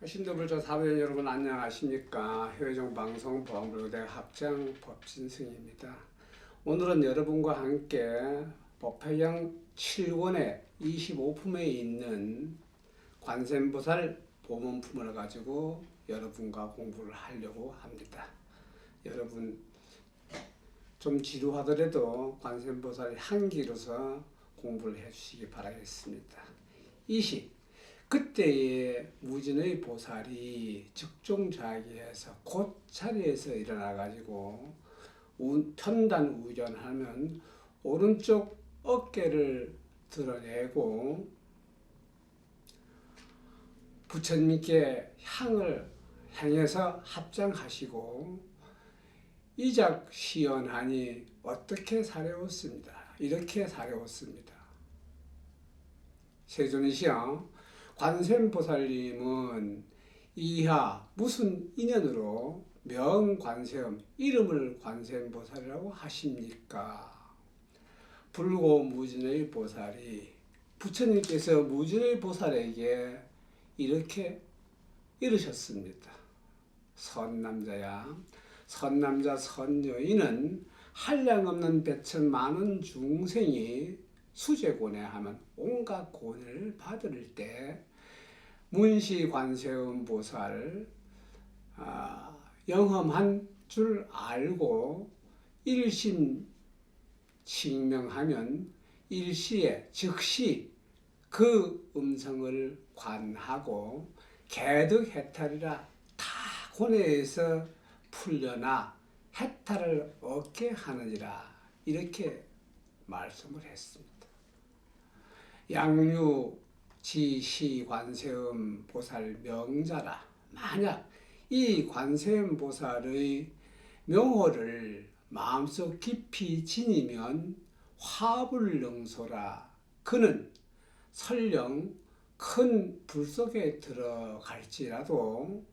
신도불조 사부연 여러분 안녕하십니까. 해외정방송 보안불교대 학장 법진승입니다. 오늘은 여러분과 함께 법화경 7권의 25품에 있는 관세음보살 보문품을 가지고 여러분과 공부를 하려고 합니다. 여러분 좀 지루하더라도 관세음보살이 한기로서 공부를 해주시기 바라겠습니다. 20. 그때의 무진의 보살이 즉종자기에서 곧 자리에서 일어나가지고 편단 우전하면 오른쪽 어깨를 드러내고 부처님께 향을 향해서 합장하시고 이작 시연하니 어떻게 사려웠습니다. 이렇게 사려웠습니다. 세존이시여 관세음보살님은 이하 무슨 인연으로 명관세음 이름을 관세음보살이라고 하십니까? 불고무진의 보살이 부처님께서 무진의 보살에게 이렇게 이르셨습니다. 선남자야, 선남자 선여인은 한량없는 배천 많은 중생이 수제고뇌 하면 온갖 고뇌를 받을 때 문시관세음 보살 영험한 줄 알고 일심칭명하면 일시에 즉시 그 음성을 관하고 개득해탈이라 다 고뇌에서 풀려나 해탈을 얻게 하느니라 이렇게 말씀을 했습니다. 양유 지시 관세음 보살 명자라. 만약 이 관세음 보살의 명호를 마음속 깊이 지니면 화불능소라. 그는 설령 큰 불 속에 들어갈지라도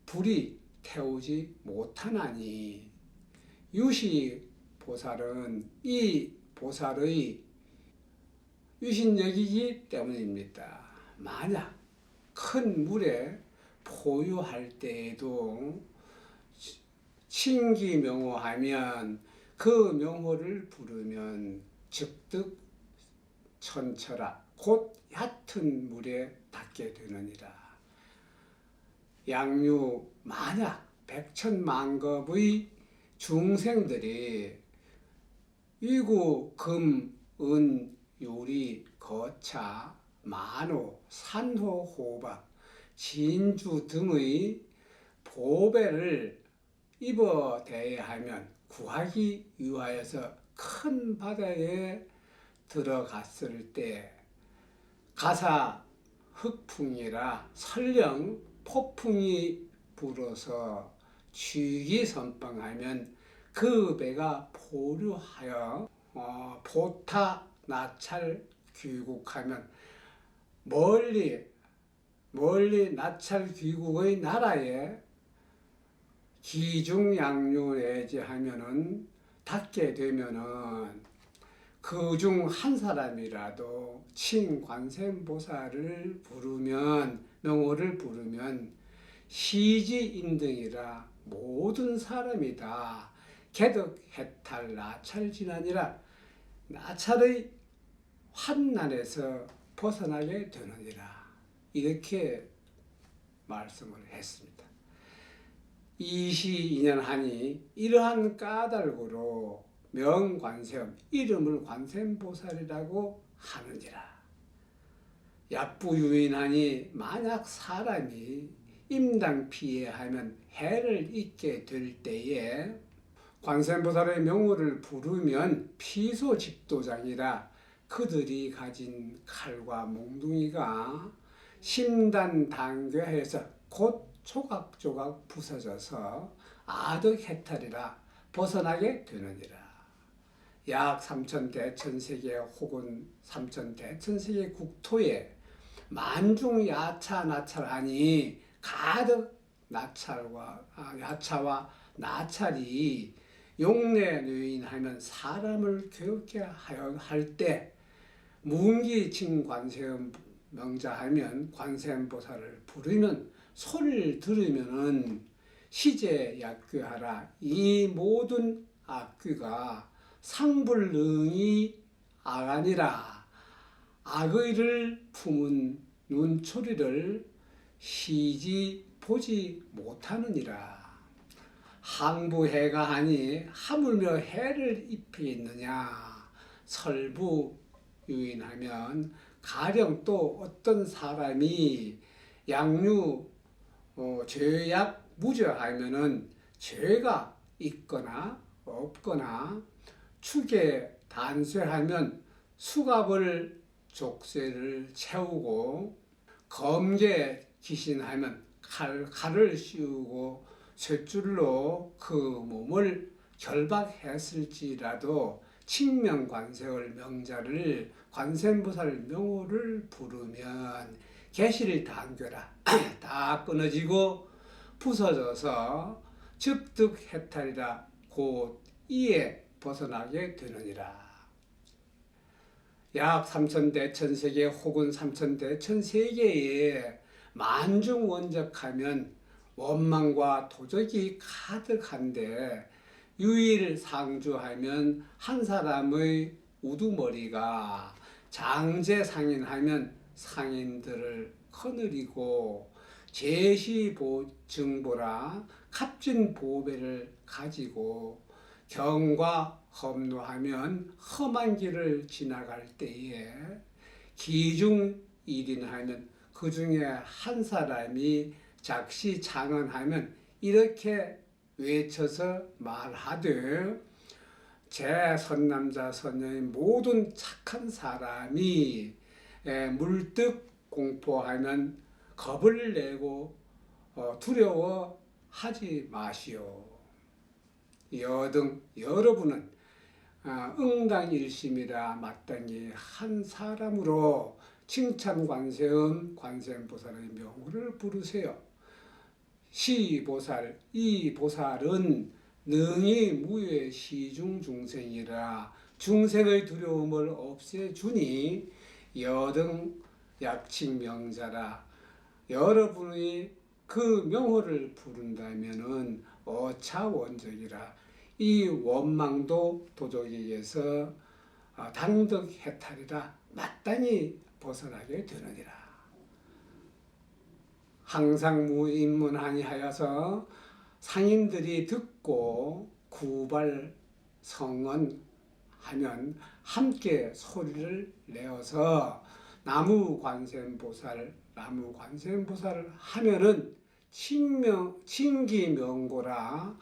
불이 태우지 못하나니 유시 보살은 이 보살의 유신력이기 때문입니다. 만약 큰 물에 포유할 때에도 신기명호하면 그 명호를 부르면 즉득 천처라 곧 얕은 물에 닿게 되느니라. 양유 만약 백천만급의 중생들이 위구 금, 은, 요리, 거차, 만호, 산호, 호박, 진주 등의 보배를 입어 대하면 구하기 위하여서 큰 바다에 들어갔을 때 가사 흑풍이라 설령 폭풍이 불어서 쥐기 선방하면 그 배가 포류하여 포타 나찰 귀국하면 멀리 나찰 귀국의 나라에 기중양유내지하면은 닿게 되면은 그 중 한 사람이라도 친관세음보살을 부르면 명호를 부르면 시지인등이라 모든 사람이 다 개득해탈 나찰진하니라 나찰의 환난에서 벗어나게 되느니라 이렇게 말씀을 했습니다. 이시인연하니 이러한 까닭으로 명관세음 이름을 관세음보살이라고 하느니라. 약부유인하니 만약 사람이 임당피해하면 해를 입게 될 때에 관세음보살의 명호를 부르면 피소집도장이라 그들이 가진 칼과 몽둥이가 심단단괴해서 곧 조각조각 부서져서 아득해탈이라 벗어나게 되느니라. 약 3천대천세계 혹은 3천대천세계 국토에 만중야차 나찰하니 가득 야차와 나찰이 용례뇌인하면 사람을 교육케 하여 할 때 문기칭 관세음 명자하면 관세음보살을 부르면 소리를 들으면은 시제 약귀하라. 이 모든 악귀가 상불능이 악아니라. 악의를 품은 눈초리를 시지 보지 못하느니라. 항부해가 하니 하물며 해를 입히겠느냐. 설부유인하면 가령 또 어떤 사람이 양류 죄악 무죄하면은 죄가 있거나 없거나 축에 단죄하면 수갑을 족쇄를 채우고 검게 기신하면 칼을 씌우고 쇳줄로 그 몸을 결박했을지라도 칭명관세을 명자를 관세음보살 명호를 부르면 개시를 당겨라. 다 끊어지고 부서져서 즉득해탈이라 곧 이에 벗어나게 되느니라. 약 3천대 천세계 혹은 3천대 천세계에 만중원적하면 원망과 도적이 가득한데 유일상주하면 한 사람의 우두머리가 장제상인하면 상인들을 거느리고 제시증보라 값진 보배를 가지고 경과 험로하면 험한 길을 지나갈 때에 기중일인하면 그 중에 한 사람이 작시장언하면 이렇게 외쳐서 말하되 제 선남자 선녀인 모든 착한 사람이 물득 공포하면 겁을 내고 두려워하지 마시오. 여등 여러분은 응당일심이라 마땅히 한 사람으로 칭찬관세음 관세음보살의 명호를 부르세요. 시보살 이 보살은 능히 무의 시중 중생이라 중생의 두려움을 없애주니 여등 약칭명자라. 여러분이 그 명호를 부른다면은 어차원적이라. 이 원망도 도적에게서 당득해탈이라 마땅히 벗어나게 되느니라. 항상 무인문하니하여서 상인들이 듣고 구발 성언하면 함께 소리를 내어서 나무관세음보살을 하면은 칭기명고라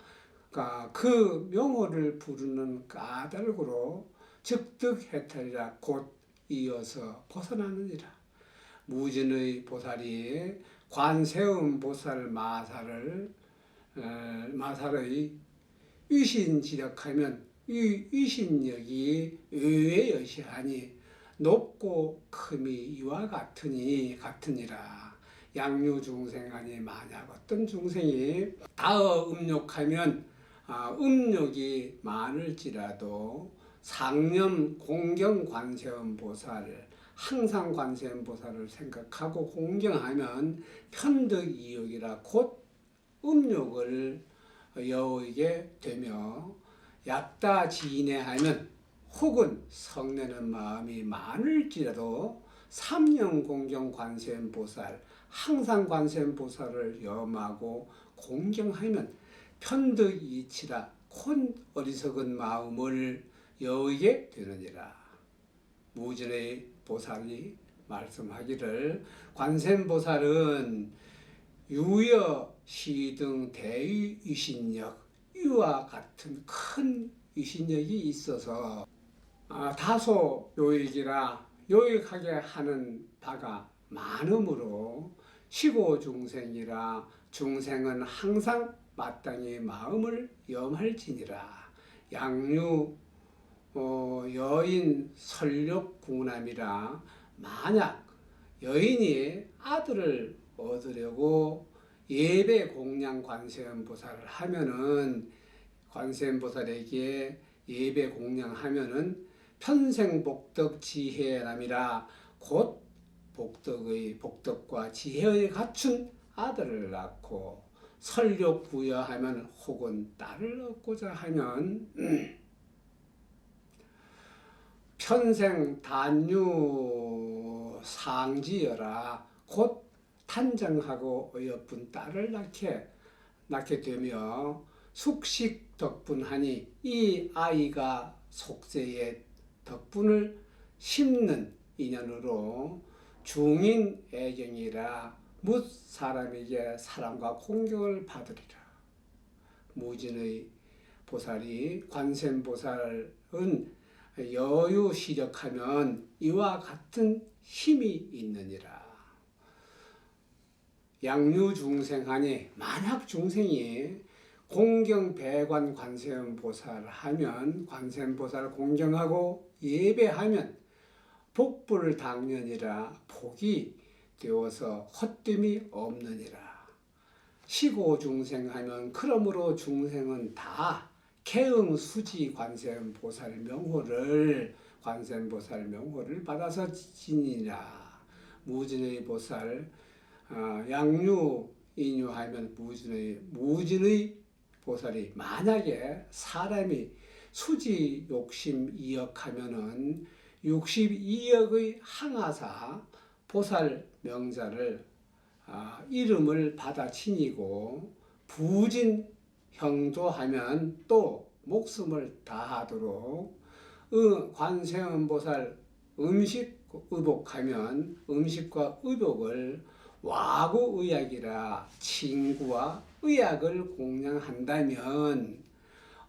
그 명호를 부르는 까닭으로 즉득해탈이라 곧 이어서 벗어나느니라. 무진의 보살이 관세음보살 마살의 위신지력하면 이 위신력이 의외여시하니 높고 큼이 이와 같으니라. 양류중생하니 만약 어떤 중생이 다어 음욕하면 음욕이 많을지라도 상념 공경 관세음보살을 항상 관세음보살을 생각하고 공경하면 편득이욕이라 곧 음욕을 여의게 되며 약다지인해하면 혹은 성내는 마음이 많을지라도 삼령 공경 관세음보살 항상 관세음보살을 염하고 공경하면 편득이치라 곧 어리석은 마음을 여의게 되느니라. 무진의 보살이 말씀하기를 관세음보살은 유여 시등 대위신력 이와 같은 큰 위신력이 있어서 다소 요익이라 요익하게 하는 바가 많으므로 시고 중생이라 중생은 항상 마땅히 마음을 염할지니라. 양류 여인 설욕궁남이라 만약 여인이 아들을 얻으려고 예배 공양 관세음보살을 하면은 관세음보살에게 예배 공양하면은 편생복덕 지혜남이라 곧 복덕과 지혜의 갖춘 아들을 낳고 설욕 부여하면 혹은 딸을 얻고자 하면 편생 단유 상지여라 곧 탄정하고 어여쁜 딸을 낳게 되며 숙식 덕분하니 이 아이가 속세의 덕분을 심는 인연으로 중인 애경이라 뭇 사람에게 사랑과 공경을 받으리라. 무진의 보살이 관세음보살은 여유 시력하면 이와 같은 힘이 있느니라. 양류 중생하니 만약 중생이 공경 배관 관세음보살 하면 관세음보살 공경하고 예배하면 복불 당연이라 복이 되어서 헛됨이 없느니라. 시고 중생하면 그러므로 중생은 다 개응 수지 관세음보살 명호를 받아서 지니라. 무진의 보살 양류 인유하면 무진의 보살이 만약에 사람이 수지 욕심 2억 하면은 62억의 항아사 보살 명자를 이름을 받아 지니고 부진 형도하면 또 목숨을 다하도록 관세음보살 음식 의복하면 음식과 의복을 와구의약이라 친구와 의약을 공양한다면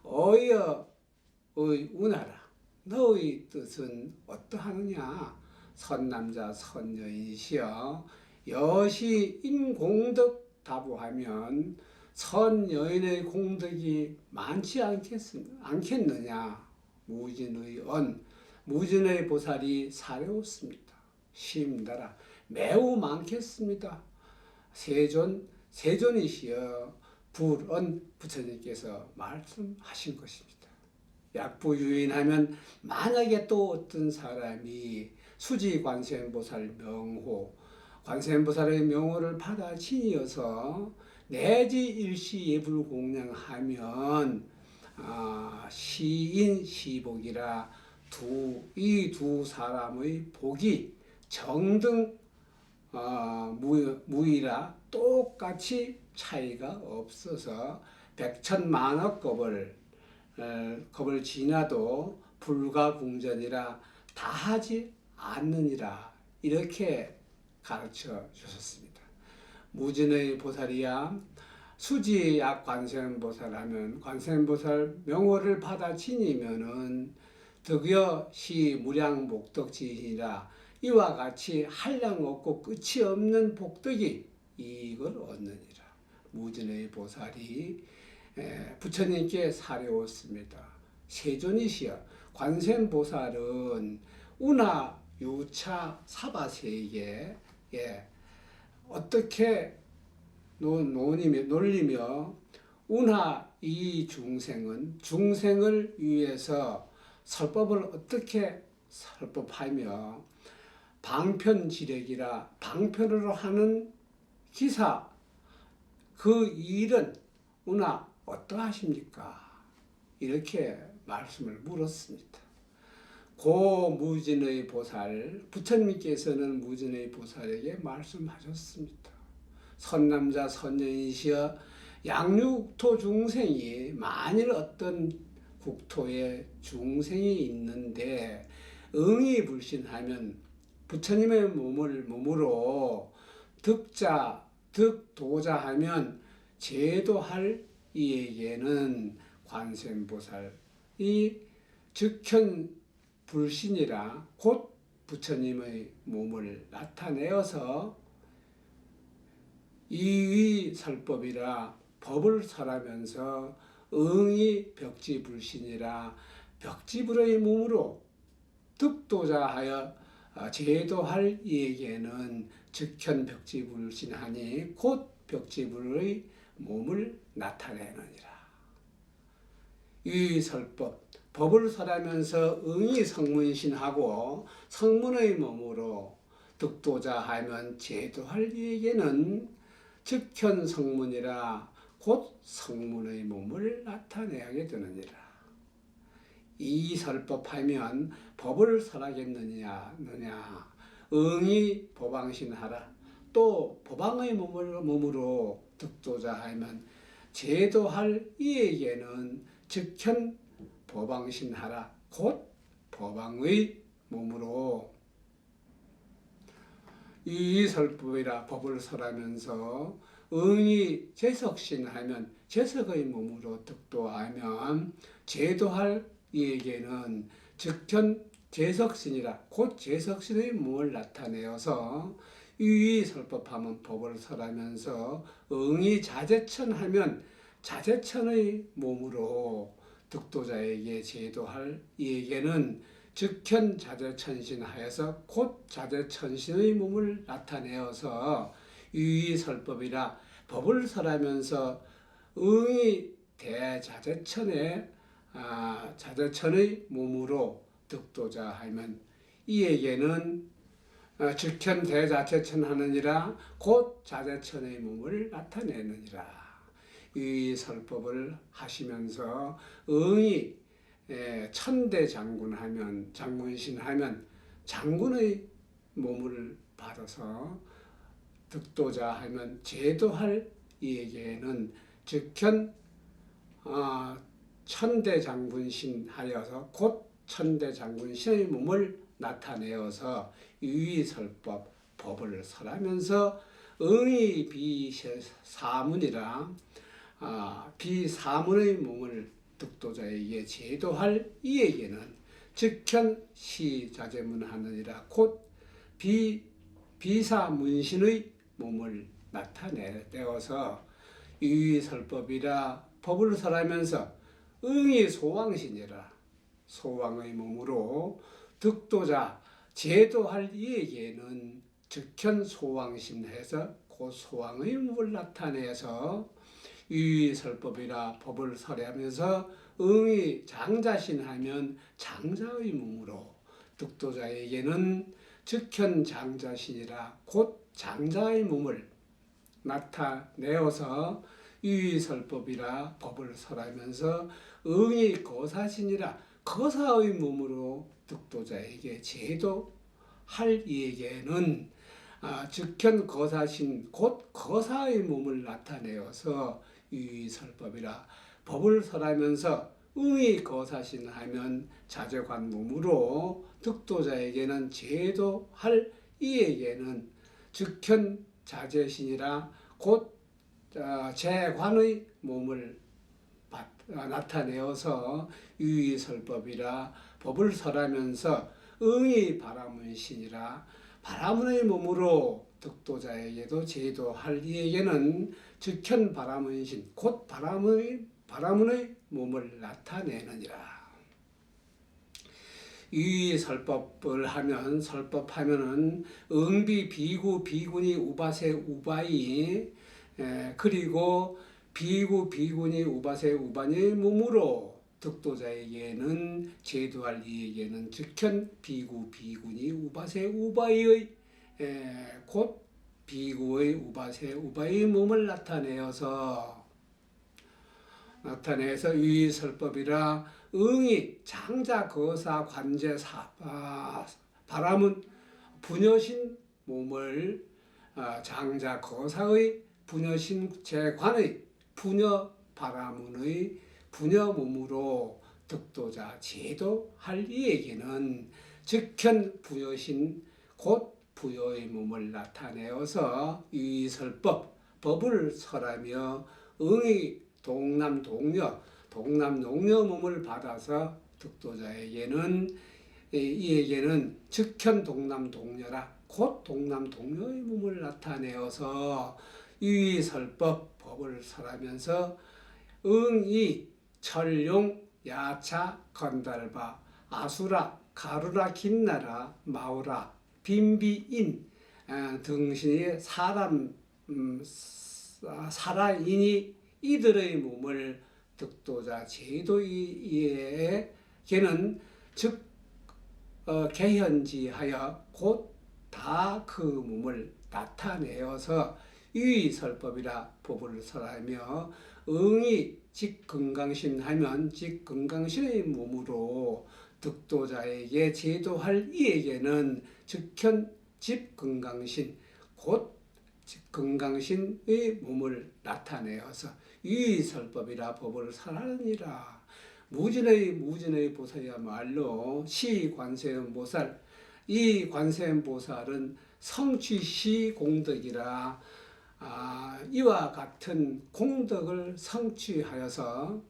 어여의 운하라. 너의 뜻은 어떠하느냐? 선남자 선여인이시여 여시 인공덕 다부하면 선여인의 공덕이 많지 않겠느냐? 무진의 보살이 사려웠습니다. 심다라 매우 많겠습니다. 세존이시여 불언 부처님께서 말씀하신 것입니다. 약부유인하면 만약에 또 어떤 사람이 수지 관세음보살 명호, 관세음보살의 명호를 받아 지니어서 내지 일시 예불 공양하면 시인 시복이라 이 두 사람의 복이 정등 무이라 똑같이 차이가 없어서 백천만억 겁을 지나도 불가궁전이라 다하지 않느니라. 이렇게 가르쳐 주셨습니다. 무진의 보살이야 수지약 관세음보살 하면 관세음보살 명호를 받아 지니면은 덕여 시 무량 목덕지이라 이와 같이 한량 없고 끝이 없는 복덕이 이걸 얻느니라. 무진의 보살이 부처님께 사려웠습니다. 세존이시여 관세음보살은 운하 유차 사바세계 어떻게 놀리며 운하 이 중생을 위해서 설법을 어떻게 설법하며 방편지력이라 방편으로 하는 기사 그 일은 운하 어떠하십니까? 이렇게 말씀을 물었습니다. 고 무진의 보살 부처님께서는 무진의 보살에게 말씀하셨습니다. 선남자 선여인이시여 양육토 중생이 만일 어떤 국토에 중생이 있는데 응이 불신하면 부처님의 몸으로 득도자 하면 제도할 이에게는 관세음보살이 즉현 불신이라 곧 부처님의 몸을 나타내어서 이의설법이라 법을 설하면서 응이 벽지불신이라 벽지불의 몸으로 득도자 하여 제도할 이에게는 즉현 벽지불신하니 곧 벽지불의 몸을 나타내느니라. 이의설법 법을 설하면서 응이 성문신하고 성문의 몸으로 득도자 하면 제도할 이에게는 즉현 성문이라 곧 성문의 몸을 나타내게 되느니라. 이 설법하면 법을 설하겠느냐 응이 보방신하라. 또 보방의 몸으로 득도자 하면 제도할 이에게는 즉현 보방신하라. 곧 보방의 몸으로 이 설법이라 법을 설하면서 응이 제석신하면 제석의 몸으로 득도하면 제도할 이에게는 즉현 제석신이라 곧 제석신의 몸을 나타내어서 이 설법하면 법을 설하면서 응이 자제천하면 자제천의 몸으로 득도자에게 제도할 이에게는 즉현 자제천신하여서 곧 자제천신의 몸을 나타내어서 유의설법이라 법을 설하면서 응이 대자제천의 자제천의 몸으로 득도자 하면 이에게는 즉현 대자제천 하느니라 곧 자제천의 몸을 나타내느니라. 이 설법을 하시면서 응이 천대 장군하면 장군신하면 장군의 몸을 받아서 득도자 하면 제도할 이에게는 즉현 천대 장군신 하여서 곧 천대 장군신의 몸을 나타내어서 유의설법 법을 설하면서 응이 비사문이라 비사문의 몸을 득도자에게 제도할 이에게는 즉현 시자제문 하느니라 곧 비사문신의 몸을 나타내어서 유의설법이라 법을 설하면서 응이 소왕신이라 소왕의 몸으로 득도자 제도할 이에게는 즉현 소왕신해서 그 소왕의 몸을 나타내서 유의설법이라 법을 설하면서 응이 장자신하면 장자의 몸으로 득도자에게는 즉현 장자신이라 곧 장자의 몸을 나타내어서 유의설법이라 법을 설하면서 응이 거사신이라 거사의 몸으로 득도자에게 제도할 이에게는 즉현 거사신 곧 거사의 몸을 나타내어서 유의설법이라 법을 설하면서 응이 거사신 하면 자제관 몸으로 득도자에게는 제도할 이에게는 즉현 자제신이라 곧 제관의 몸을 나타내어서 유의설법이라 법을 설하면서 응이 바라문신이라 바라문의 몸으로 득도자에게도 제도할 이에게는 즉현 바라문신 곧 바라문의 몸을 나타내느니라. 유의설법을 하면 설법하면은 응비 비구 비군이 우바세 우바이 그리고 비구 비군이 우바세 우바니의 몸으로 득도자에게는 제도할 이에게는 즉현 비구 비군이 우바세 우바이의 곧 비구의 우바세 우바이의 몸을 나타내서 유의설법이라 응이 장자 거사 관제 바람은 부녀신 몸을 장자 거사의 부녀신 제관의 부녀 바라문의 부녀 몸으로 득도자 제도할 이에게는 즉현 부여신 곧 부여의 몸을 나타내어서 유의설법 법을 설하며 응이 동남 동녀 몸을 받아서 득도자에게는 이에게는 즉현 동남 동녀라 곧 동남 동녀의 몸을 나타내어서 유의설법 법을 설하면서 응이 철룡 야차 건달바 아수라 가루라 김나라 마우라 빈비인 등신의 사람인이 이들의 몸을 득도자 제도이에게는 즉 개현지하여 곧 다 그 몸을 나타내어서 유의설법이라 법을 설하며 응이 직건강신 하면 직건강신의 몸으로 득도자에게 제도할 이에게는 즉현 집건강신 곧 건강신의 몸을 나타내어서 유의설법이라 법을 설하느니라. 무진의 보살이야말로 시관세음보살, 이 관세음보살은 성취시 공덕이라 이와 같은 공덕을 성취하여서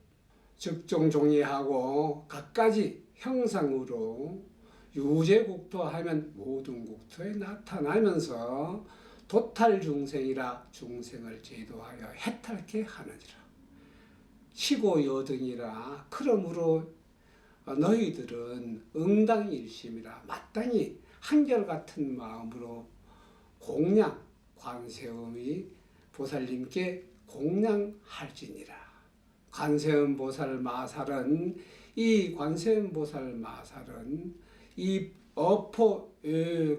즉종종이하고 각가지 형상으로 유제국토 하면 모든 국토에 나타나면서 도탈 중생이라 중생을 제도하여 해탈케 하느니라. 시고 여등이라 그러므로 너희들은 응당일심이라 마땅히 한결같은 마음으로 공양 관세음이 보살님께 공양할지니라. 관세음 보살 마살은 이 관세음 보살 마살은 이 어포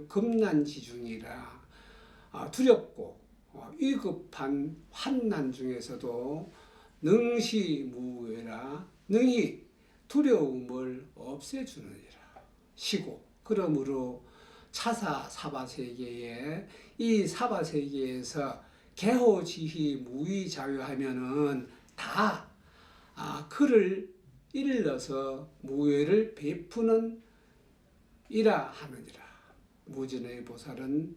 급난지중이라 두렵고 위급한 환난 중에서도 능시무외라 능히 두려움을 없애주느니라. 시고 그러므로 차사 사바세계에 이 사바세계에서 개호지희 무의자유하면은 다 그를 일러서 무외를 베푸는 이라 하느니라. 무진의 보살은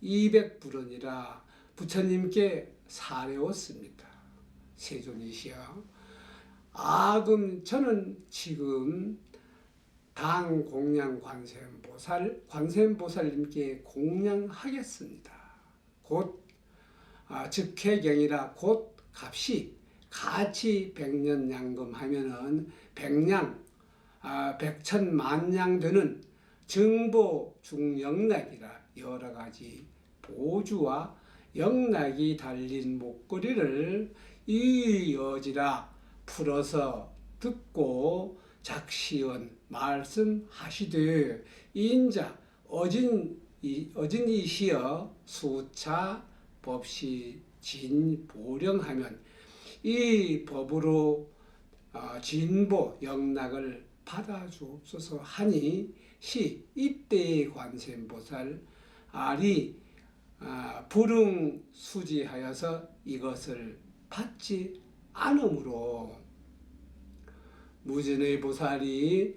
200불원이라 부처님께 사려웠습니다. 세존이시여 저는 지금 당 공양 관세음보살님께 공양하겠습니다. 곧 즉회경이라 곧 값이 같이 100년 양금하면은 100냥 100천만냥 되는 증보 중영락이라 여러 가지 보주와 영락이 달린 목걸이를 이 여지라 풀어서 듣고 작시원 말씀하시되 인자 어진이시여 수차 법시 진보령하면 이 법으로 진보 영락을 받아주옵소서 하니 이때의 관세음보살 알이 불응수지하여서 이것을 받지 않으므로 무진의 보살이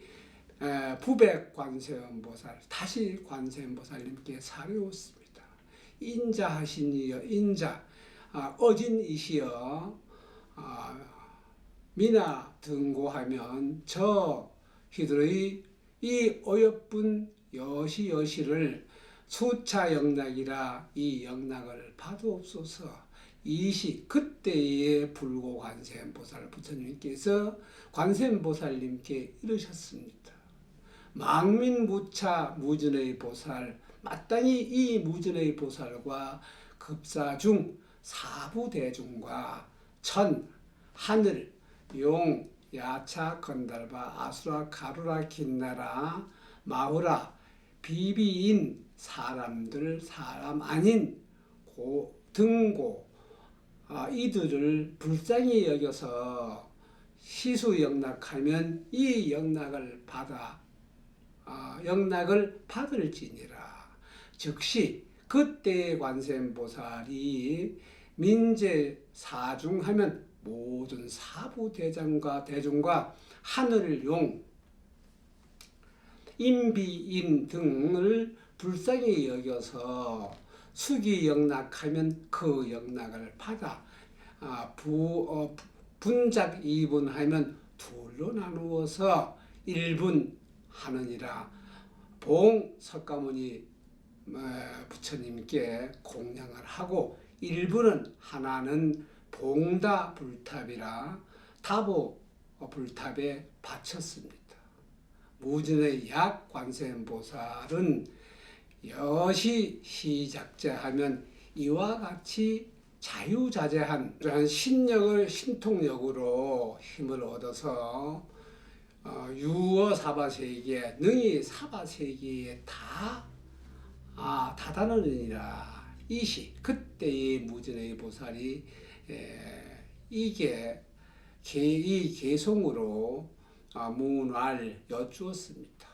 부백 관세음보살 다시 관세음보살님께 사려왔습니다. 인자하시니여 인자 어진이시여 미나 등고하면 저 희들의 이 어여쁜 여시를 수차 영락이라 이 영락을 받으옵소서. 이시 그때에 불고 관세음보살 부처님께서 관세음보살님께 이르셨습니다. 망민무차 무진의 보살 마땅히 이 무진의 보살과 급사중 사부대중과 천 하늘 용 야차 건달바 아수라 가루라 긴나라 마우라 비비인 사람들 사람 아닌 등고 이들을 불쌍히 여겨서 시수영락하면 이 영락을 받을지니라. 즉시 그때의 관세음보살이 민제 사중하면 모든 사부대장과 대중과 하늘용 인비인 등을 불쌍히 여겨서 수기 영락하면 그 영락을 받아 분작 2분 하면 둘로 나누어서 1분 하느니라. 봉 석가모니 부처님께 공양을 하고 1분은 하나는 봉다 불탑이라 다보 불탑에 바쳤습니다. 무진의 약 관세음보살은 여시 시작자하면 이와 같이 자유자재한 신통력으로 힘을 얻어서 유어 사바세계 능히 사바세계에 다다다느니라. 이시 그때의 무진의 보살이 이게 이 개송으로 문화를 여쭈었습니다.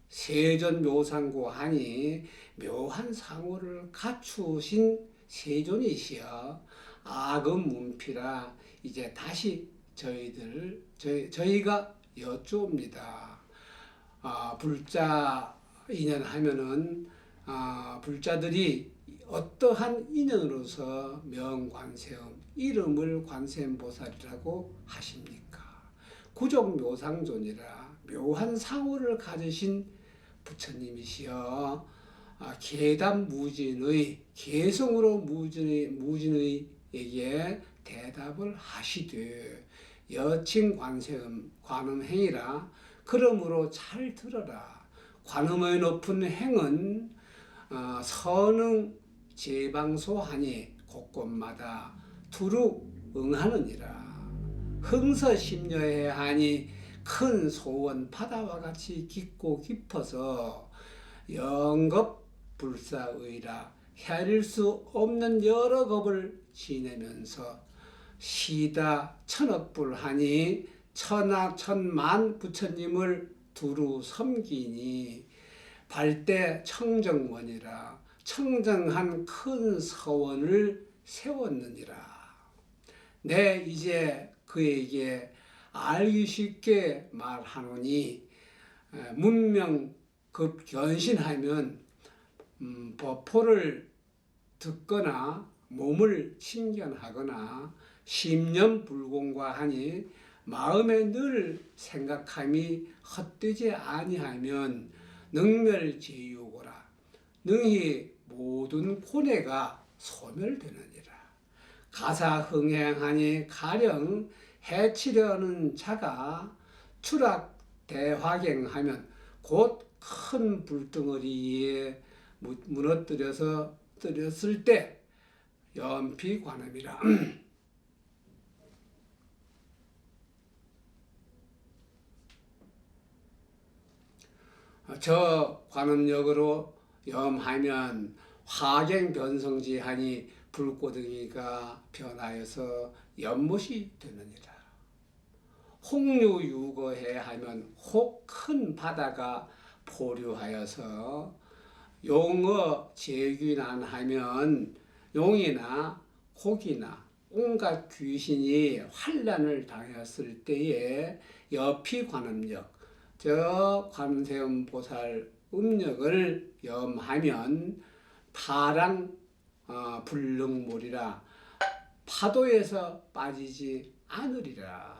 세존묘상고 하니 묘한 상호를 갖추신 세존이시여 악음 문피라 이제 다시 저희가 여쭈옵니다. 불자 인연 하면은 불자들이 어떠한 인연으로서 명관세음 이름을 관세음보살이라고 하십니까? 구족묘상존이라 묘한 상호를 가지신 부처님이시여 계담무진의 개성으로 무진의에게 대답을 하시되 여칭 관음행이라 그러므로 잘 들어라. 관음의 높은 행은 선응 제방소하니 곳곳마다 두루 응하느니라. 흥서심려해 하니 큰 소원 바다와 같이 깊고 깊어서 영겁 불사의라 헤아릴 수 없는 여러 겁을 지내면서 시다 천억불하니 천하 천만 부처님을 두루 섬기니 발대 청정원이라 청정한 큰 서원을 세웠느니라. 내 이제 그에게 알기 쉽게 말하노니 문명급 견신하면 법포를 듣거나 몸을 신견하거나 심념불공과 하니 마음에 늘 생각함이 헛되지 아니하면 능멸제유고라 능히 모든 고뇌가 소멸되느니라. 가사흥행하니 가령 해치려는 자가 추락대화경하면 곧 큰 불덩어리에 무너뜨렸을 때 연피관음이라. 저 관음력으로 염하면 화경변성지하니 불고등이가 변하여서 연못이 되느니라. 홍류유거해 하면 혹 큰 바다가 포류하여서 용어 제귀난하면 용이나 고기나 온갖 귀신이 환난을 당했을 때에 여피관음력 저 관세음보살 음력을 염하면 파랑 불능물이라 파도에서 빠지지 않으리라.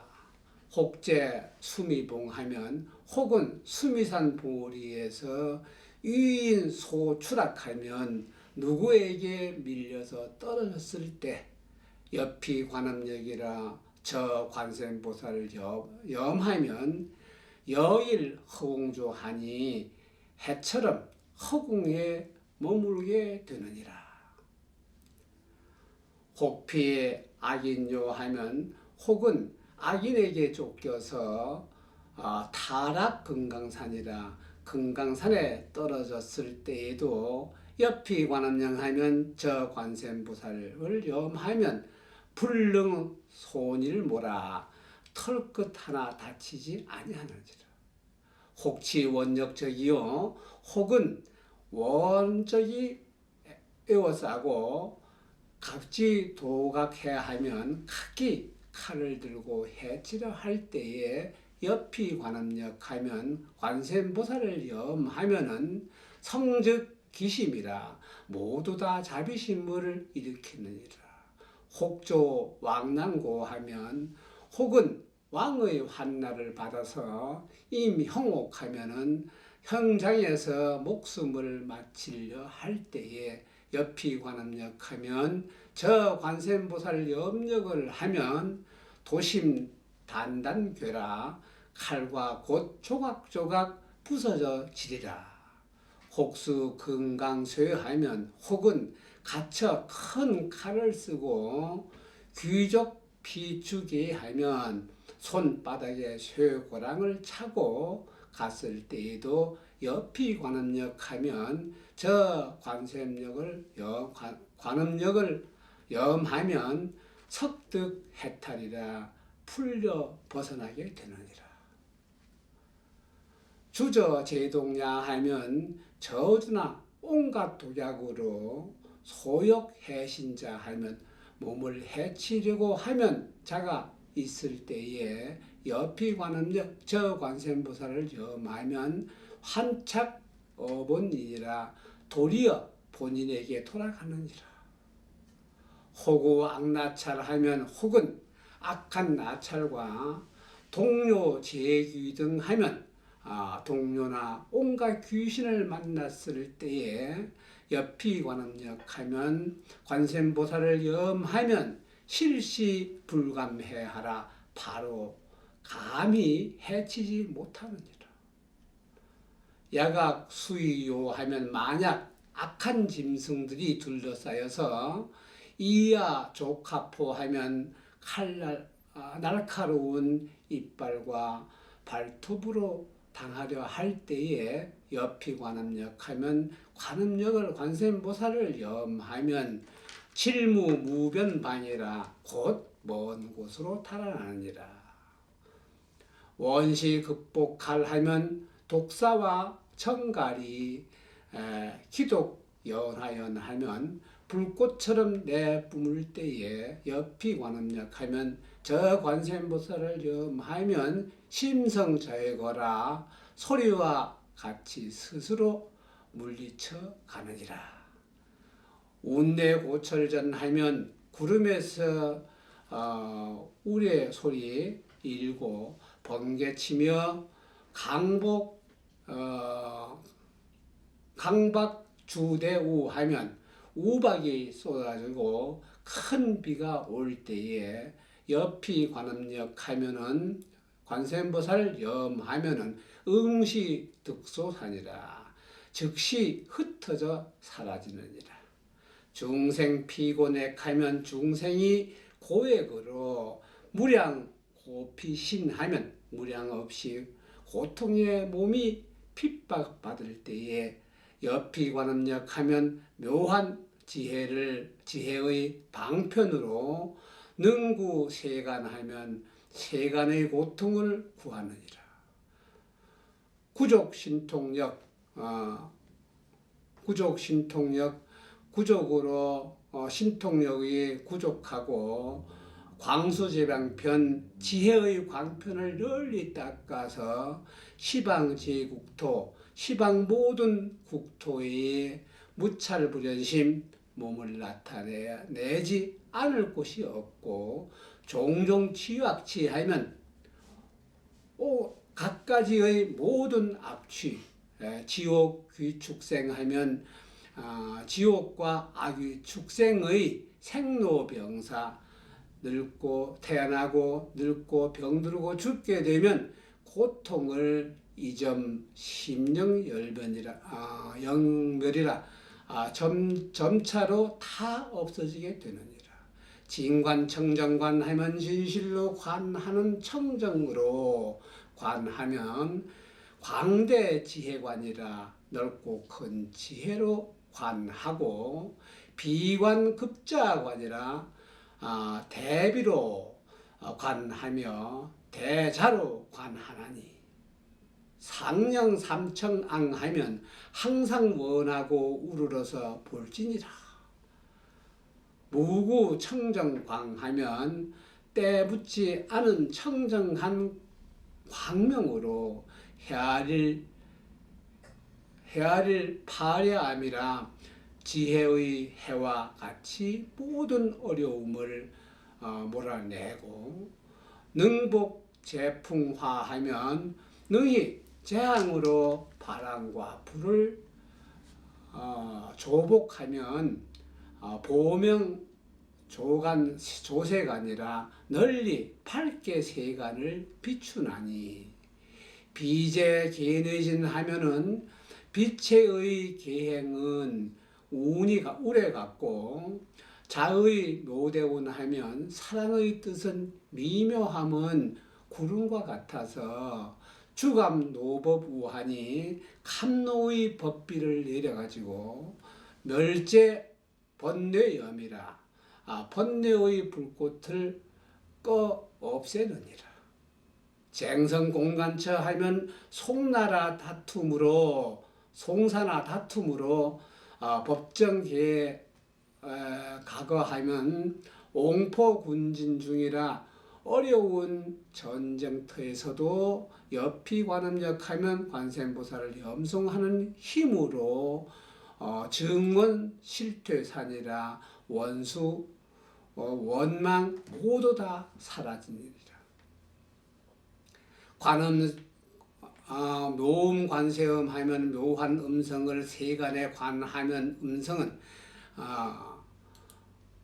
혹제 수미봉하면 혹은 수미산 보리에서 유인 소추락하면 누구에게 밀려서 떨어졌을 때 여피관음력이라 저 관세음보살을 염하면 여일 허공조하니 해처럼 허공에 머물게 되느니라. 혹피 악인요 하면 혹은 악인에게 쫓겨서 타락 금강산이라 금강산에 떨어졌을 때에도 여피관음령 하면 저 관세음보살을 염하면 불능 손일모라 털끝 하나 다치지 아니하는지라. 혹치 원역적이요 혹은 원적이 에워싸고 각지 도각해야 하면 각기 칼을 들고 해치려 할 때에 여피관음력 하면 관세음보살을 염하면은 성즉 기심이라 모두 다 자비심을 일으키느니라. 혹조 왕난고 하면 혹은 왕의 환난을 받아서 임형옥하면은 형장에서 목숨을 마치려 할 때에 여피관음력 하면 저 관세음보살 염력을 하면 도심 단단괴라 칼과 곧 조각조각 부서져 지리라. 혹수 금강쇠하면 혹은 갇혀 큰 칼을 쓰고 귀족 비추게 하면 손바닥에 쇠고랑을 차고 갔을 때에도 여피관음력 하면 저 관세음력을 관음력을 염하면 석득해탈이라 풀려 벗어나게 되느니라. 주저제동야 하면 저주나 온갖 독약으로 소욕해신자 하면 몸을 해치려고 하면 자가 있을 때에 여피관음력 저관세음보살을 염하면 환착 어본이라 도리어 본인에게 돌아가느니라. 호구 악나찰하면 혹은 악한 나찰과 동료 제귀 등 하면 동료나 온갖 귀신을 만났을 때에 여피관음력 하면 관세음보살을 염하면 실시불감해하라 바로 감히 해치지 못하느니라. 야각 수의요 하면 만약 악한 짐승들이 둘러싸여서 이야 조카포 하면 날카로운 이빨과 발톱으로 당하려 할 때에 여피관음력 하면 관음력을 관세음보살을 염하면 칠무무변방이라 곧 먼 곳으로 달아나느니라. 원시 극복할 하면 독사와 청갈이 기독 연하연 하면 불꽃처럼 내뿜을 때에 여피관음력 하면 저 관세음보살을 염하면 심성저해거라 소리와 같이 스스로 물리쳐 가느니라. 운내고철전 하면 구름에서 우레 소리 일고 번개치며 강박주대우 하면 우박이 쏟아지고 큰 비가 올 때에 여피관음력 하면은 관세음보살 염하면은 응시득소산이라 즉시 흩어져 사라지느니라. 중생 피곤액하면 중생이 고액으로 무량 고피신하면 무량 없이 고통의 몸이 핍박받을 때에 여피관음력 하면 묘한 지혜의 방편으로 능구세간하면 세간의 고통을 구하느니라. 구족신통력 구족으로 신통력이 구족하고 광수제방편 지혜의 광편을 널리 닦아서 시방제국토 시방 모든 국토에 무찰불연심 몸을 나타내지 않을 곳이 없고 종종 치유악취하면 각가지의 모든 악취 지옥 귀축생하면 지옥과 악귀 축생의 생로병사 늙고 태어나고 늙고 병들고 죽게 되면 고통을 이점 영멸이라 점차로 다 없어지게 되느니라. 진관 청정관 하면 진실로 관하는 청정으로 관하면 광대 지혜관이라 넓고 큰 지혜로 관하고 비관 급자관이라 대비로 관하며 대자로 관하나니 상령 삼청앙하면 항상 원하고 우러러서 볼지니라. 무구 청정광하면 때붙지 않은 청정한 광명으로 헤아릴 파려함이라 지혜의 해와 같이 모든 어려움을 몰아내고 능복 재풍화하면 능히 재앙으로 바람과 불을 조복하면 보명 조세간이라 널리 밝게 세간을 비추나니 비제 개뇌진 하면은 빛의 계행은 우레 같고 자의 묘대운 하면 사랑의 뜻은 미묘함은 구름과 같아서 주감 노법 우한이 감노의 법비를 내려가지고 멸제 번뇌염이라 번뇌의 불꽃을 꺼 없애느니라. 쟁성공간처 하면 송나라 다툼으로 송사나 다툼으로 법정계에 각어하면 옹포군진 중이라 어려운 전쟁터에서도 옆이관음역하면 관세음보살을 염송하는 힘으로 증원 실퇴산이라 원수 원망 모두 다 사라지니라. 관음 묘음 관세음 하면 묘한 음성을 세간에 관하면 음성은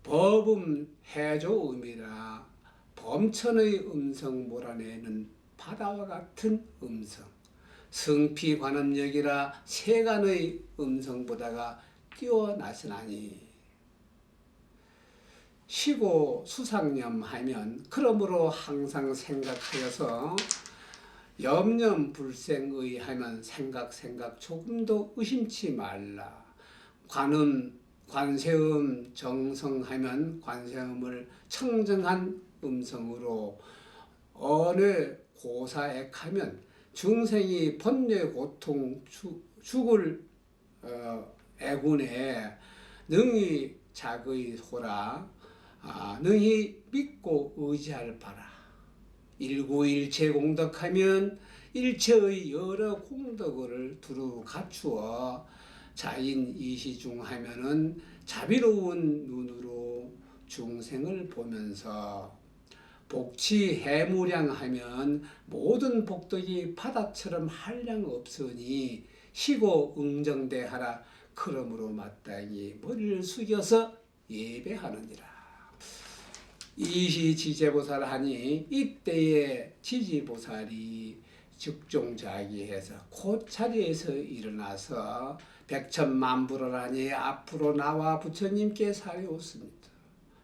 법음 해조음이라 범천의 음성 몰아내는 바다와 같은 음성 성피 관음력이라 세간의 음성보다가 뛰어나시나니 시고 수상념 하면 그러므로 항상 생각하여서 염념불생의 하면 생각 조금도 의심치 말라. 관음 관세음 정성하면 관세음을 청정한 음성으로 어느 고사액하면 중생이 번뇌 고통 죽을 애군에 능히 작의 소라 능히 믿고 의지할 바라. 일구일체 공덕하면 일체의 여러 공덕을 두루 갖추어 자인 이시중 하면은 자비로운 눈으로 중생을 보면서 복치 해무량하면 모든 복덕이 바다처럼 한량 없으니 시고 응정대하라. 그러므로 마땅히 머리를 숙여서 예배하느니라. 이시지제보살 하니 이때에 지지보살이 즉종자기해서 곧 자리에서 일어나서 백천만불을 하니 앞으로 나와 부처님께 사려왔습니다.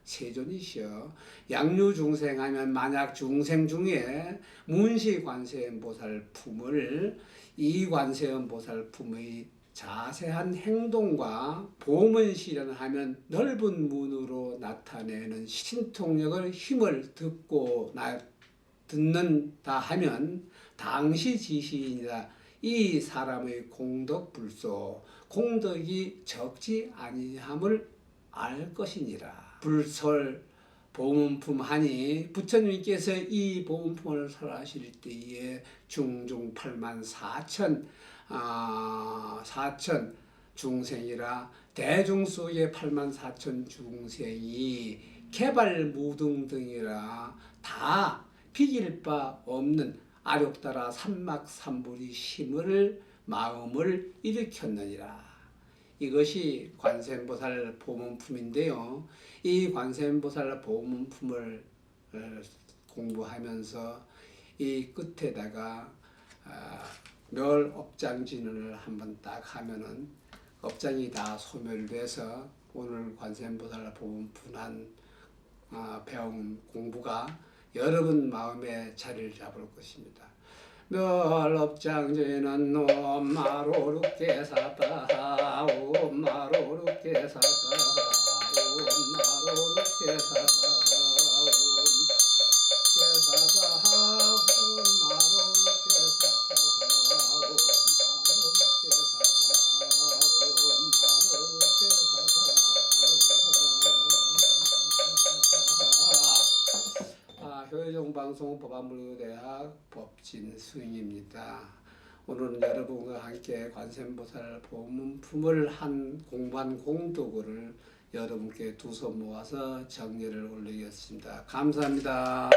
세존이시여 양류중생하면 만약 중생 중에 문시관세음보살 품을 이 관세음보살 품의 자세한 행동과 보문 실현하면 넓은 문으로 나타내는 신통력을 힘을 듣는다 하면 당시 지시이니라. 이 사람의 공덕 불소 공덕이 적지 아니함을 알 것이니라. 불설 보문품 하니 부처님께서 이 보문품을 설하실 때에 중중 84,000 중생이라 대중 속에 84,000 중생이 개발무등등이라 다 비길 바 없는 아욕따라 삼막삼불이 힘을 마음을 일으켰느니라. 이것이 관세음보살 보문품인데요. 이 관세음보살 보문품을 공부하면서 이 끝에다가 멸업장진을 한번 딱 하면은 업장이 다 소멸돼서 오늘 관세음보살 보문품한 배운 공부가 여러분 마음에 자리를 잡을 것입니다. 멸업장제는 엄마로르게 사다 엄마로르게 사다 엄마로르게 사다 효의종방송 법안불교대학 법진수행입니다. 오늘은 여러분과 함께 관세음보살 보문품을 공부한 공덕을 여러분께 두 손 모아서 정리를 올리겠습니다. 감사합니다.